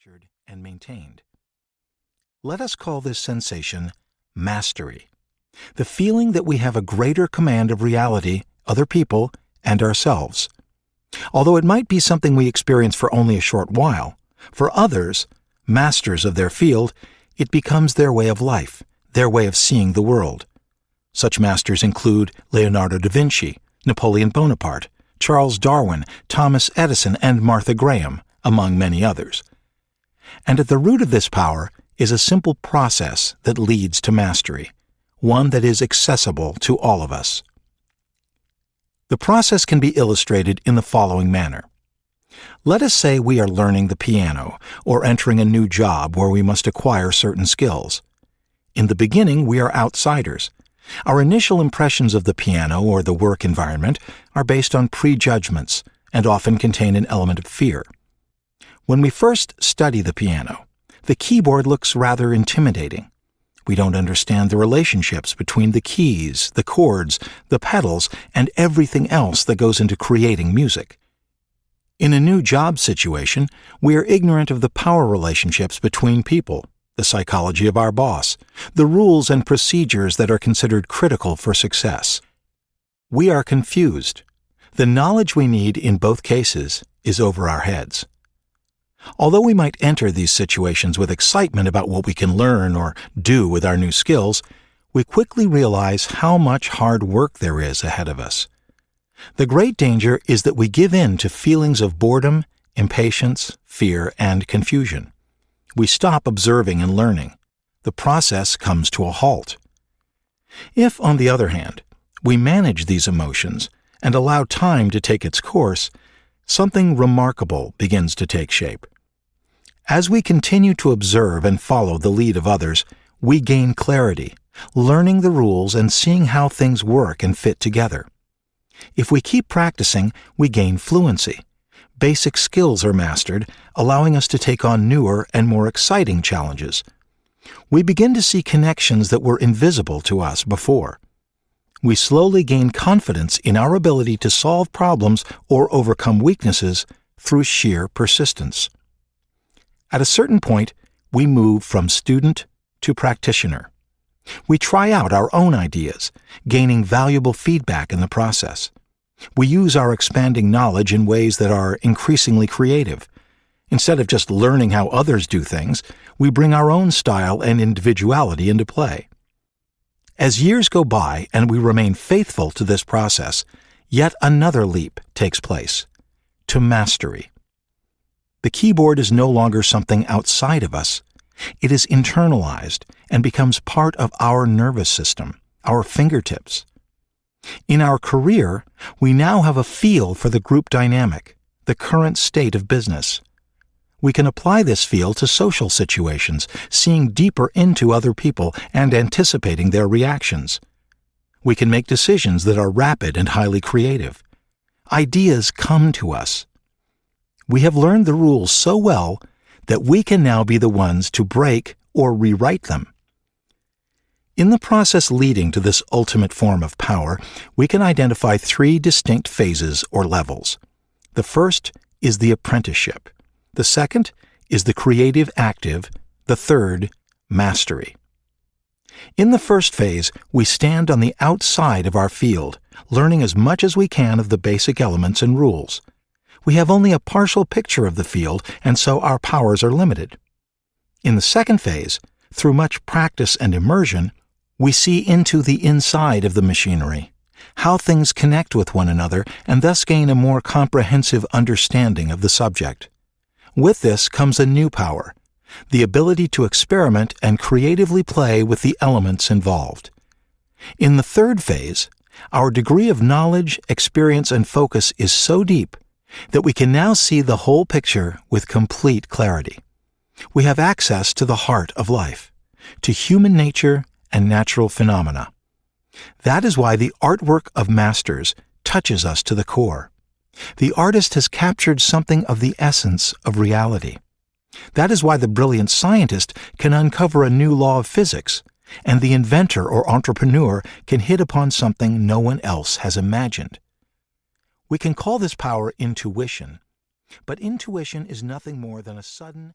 manufactured and maintained. Let us call this sensation mastery, the feeling that we have a greater command of reality, other people, and ourselves. Although it might be something we experience for only a short while, for others, masters of their field, it becomes their way of life, their way of seeing the world. Such masters include Leonardo da Vinci, Napoleon Bonaparte, Charles Darwin, Thomas Edison, and Martha Graham, among many others. And at the root of this power is a simple process that leads to mastery, one that is accessible to all of us. The process can be illustrated in the following manner. Let us say we are learning the piano or entering a new job where we must acquire certain skills. In the beginning, we are outsiders. Our initial impressions of the piano or the work environment are based on prejudgments and often contain an element of fear. When we first study the piano, the keyboard looks rather intimidating. We don't understand the relationships between the keys, the chords, the pedals, and everything else that goes into creating music. In a new job situation, we are ignorant of the power relationships between people, the psychology of our boss, the rules and procedures that are considered critical for success. We are confused. The knowledge we need in both cases is over our heads. Although we might enter these situations with excitement about what we can learn or do with our new skills, we quickly realize how much hard work there is ahead of us. The great danger is that we give in to feelings of boredom, impatience, fear, and confusion. We stop observing and learning. The process comes to a halt. If, on the other hand, we manage these emotions and allow time to take its course, something remarkable begins to take shape. As we continue to observe and follow the lead of others, we gain clarity, learning the rules and seeing how things work and fit together. If we keep practicing, we gain fluency. Basic skills are mastered, allowing us to take on newer and more exciting challenges. We begin to see connections that were invisible to us before. We slowly gain confidence in our ability to solve problems or overcome weaknesses through sheer persistence. At a certain point, we move from student to practitioner. We try out our own ideas, gaining valuable feedback in the process. We use our expanding knowledge in ways that are increasingly creative. Instead of just learning how others do things, we bring our own style and individuality into play. As years go by and we remain faithful to this process, yet another leap takes place, to mastery. The keyboard is no longer something outside of us. It is internalized and becomes part of our nervous system, our fingertips. In our career, we now have a feel for the group dynamic, the current state of business. We can apply this feel to social situations, seeing deeper into other people and anticipating their reactions. We can make decisions that are rapid and highly creative. Ideas come to us. We have learned the rules so well that we can now be the ones to break or rewrite them. In the process leading to this ultimate form of power, we can identify three distinct phases or levels. The first is the apprenticeship. The second is the creative active. The third, mastery. In the first phase, we stand on the outside of our field, learning as much as we can of the basic elements and rules. We have only a partial picture of the field, and so our powers are limited. In the second phase, through much practice and immersion, we see into the inside of the machinery, how things connect with one another, and thus gain a more comprehensive understanding of the subject. With this comes a new power, the ability to experiment and creatively play with the elements involved. In the third phase, our degree of knowledge, experience, and focus is so deep that we can now see the whole picture with complete clarity. We have access to the heart of life, to human nature and natural phenomena. That is why the artwork of masters touches us to the core. The artist has captured something of the essence of reality. That is why the brilliant scientist can uncover a new law of physics, and the inventor or entrepreneur can hit upon something no one else has imagined. We can call this power intuition, but intuition is nothing more than a sudden